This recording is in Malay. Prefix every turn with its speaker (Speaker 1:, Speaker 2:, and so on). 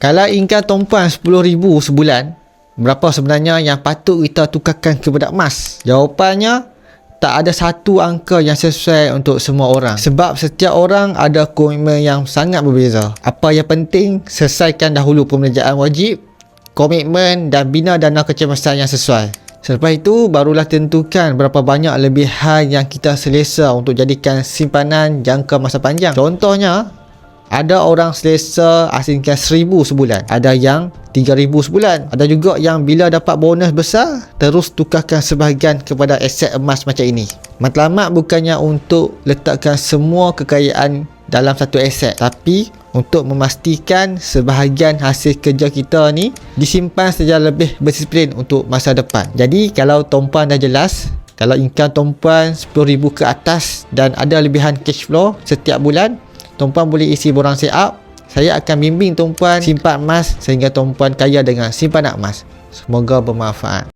Speaker 1: Kalau income tumpuan RM10,000 sebulan, berapa sebenarnya yang patut kita tukarkan kepada emas? Jawapannya, tak ada satu angka yang sesuai untuk semua orang. Sebab setiap orang ada komitmen yang sangat berbeza. Apa yang penting, selesaikan dahulu pembelanjaan wajib, komitmen dan bina dana kecemasan yang sesuai. Selepas itu, barulah tentukan berapa banyak lebihan yang kita selesa untuk jadikan simpanan jangka masa panjang. Contohnya, ada orang selesa asingkan RM1,000 sebulan. Ada yang RM3,000 sebulan. Ada juga yang bila dapat bonus besar, terus tukarkan sebahagian kepada aset emas macam ini. Matlamat bukannya untuk letakkan semua kekayaan dalam satu aset, tapi untuk memastikan sebahagian hasil kerja kita ni disimpan secara lebih berdisiplin untuk masa depan. Jadi kalau tumpuan dah jelas, kalau income tumpuan RM10,000 ke atas dan ada lebihan cash flow setiap bulan, tumpuan boleh isi borang set up. Saya akan bimbing tumpuan simpan emas sehingga tumpuan kaya dengan simpanan emas. Semoga bermanfaat.